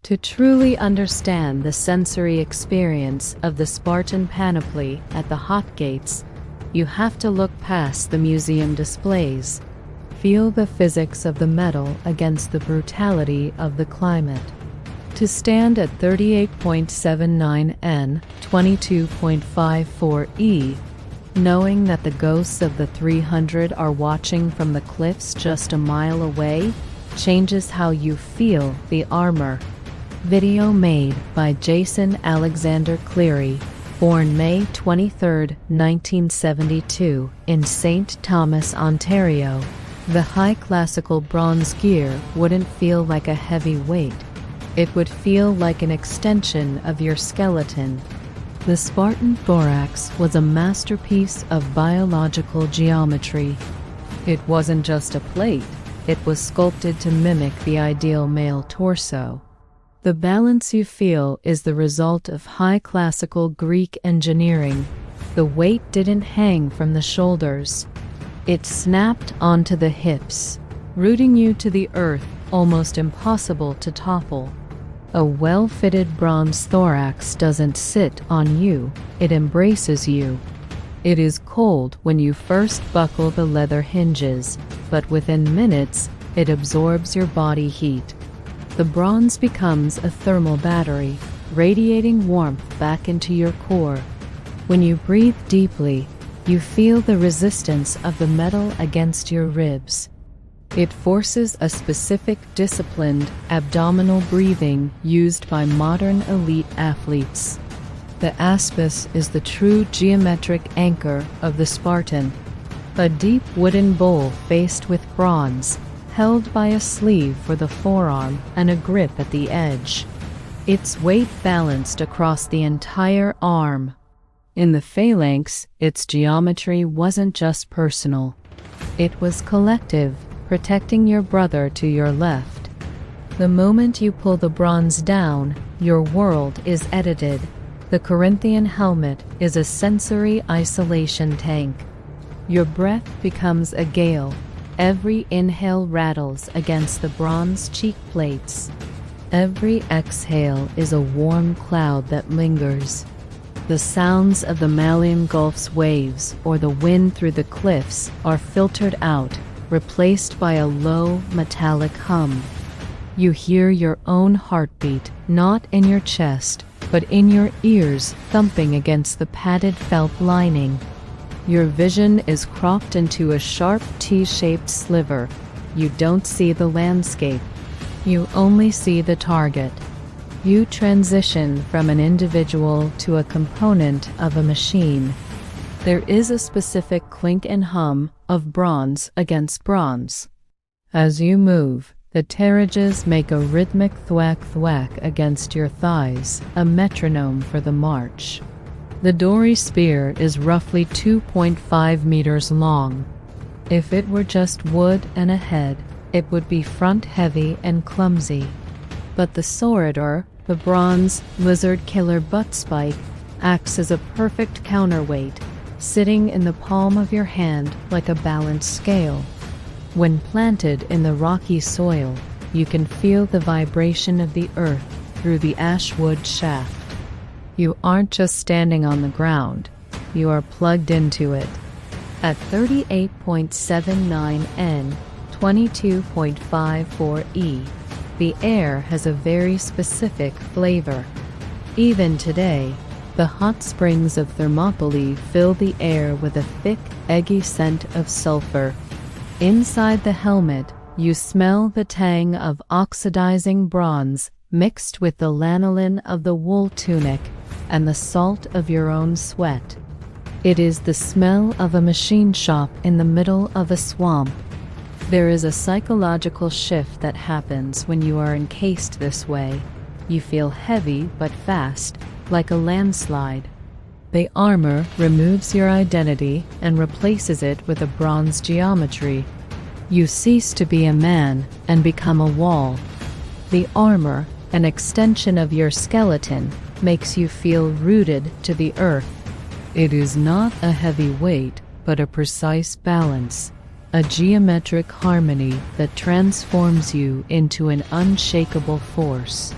To truly understand the sensory experience of the Spartan panoply at the hot gates, you have to look past the museum displays. Feel the physics of the metal against the brutality of the climate. To stand at 38.79 N, 22.54 E, knowing that the ghosts of the 300 are watching from the cliffs just a mile away, changes how you feel the armor. Video made by Jason Alexander Cleary, born May 23, 1972, in St. Thomas, Ontario. The high classical bronze gear wouldn't feel like a heavy weight. It would feel like an extension of your skeleton. The Spartan thorax was a masterpiece of biological geometry. It wasn't just a plate, it was sculpted to mimic the ideal male torso. The balance you feel is the result of high classical Greek engineering. The weight didn't hang from the shoulders. It snapped onto the hips, rooting you to the earth, almost impossible to topple. A well-fitted bronze thorax doesn't sit on you, it embraces you. It is cold when you first buckle the leather hinges, but within minutes, it absorbs your body heat. The bronze becomes a thermal battery, radiating warmth back into your core. When you breathe deeply, you feel the resistance of the metal against your ribs. It forces a specific disciplined abdominal breathing used by modern elite athletes. The aspis is the true geometric anchor of the Spartan, a deep wooden bowl faced with bronze, held by a sleeve for the forearm and a grip at the edge. Its weight balanced across the entire arm. In the phalanx, its geometry wasn't just personal. It was collective, protecting your brother to your left. The moment you pull the bronze down, your world is edited. The Corinthian helmet is a sensory isolation tank. Your breath becomes a gale. Every inhale rattles against the bronze cheek plates. Every exhale is a warm cloud that lingers. The sounds of the Malian Gulf's waves or the wind through the cliffs are filtered out, replaced by a low, metallic hum. You hear your own heartbeat, not in your chest, but in your ears thumping against the padded felt lining. Your vision is cropped into a sharp T-shaped sliver. You don't see the landscape. You only see the target. You transition from an individual to a component of a machine. There is a specific clink and hum of bronze against bronze. As you move, the terrages make a rhythmic thwack-thwack against your thighs, a metronome for the march. The dory spear is roughly 2.5 meters long. If it were just wood and a head, it would be front-heavy and clumsy. But the soritor, the bronze lizard killer butt spike, acts as a perfect counterweight, sitting in the palm of your hand like a balanced scale. When planted in the rocky soil, you can feel the vibration of the earth through the ashwood shaft. You aren't just standing on the ground, you are plugged into it. At 38.79 N, 22.54 E, the air has a very specific flavor. Even today, the hot springs of Thermopylae fill the air with a thick, eggy scent of sulfur. Inside the helmet, you smell the tang of oxidizing bronze mixed with the lanolin of the wool tunic and the salt of your own sweat. It is the smell of a machine shop in the middle of a swamp. There is a psychological shift that happens when you are encased this way. You feel heavy but fast, like a landslide. The armor removes your identity and replaces it with a bronze geometry. You cease to be a man and become a wall. The armor, an extension of your skeleton, makes you feel rooted to the earth. It is not a heavy weight, but a precise balance, a geometric harmony that transforms you into an unshakable force.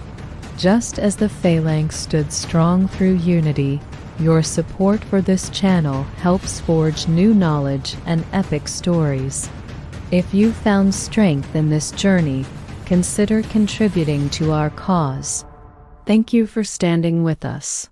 Just as the Phalanx stood strong through unity, your support for this channel helps forge new knowledge and epic stories. If you found strength in this journey, consider contributing to our cause. Thank you for standing with us.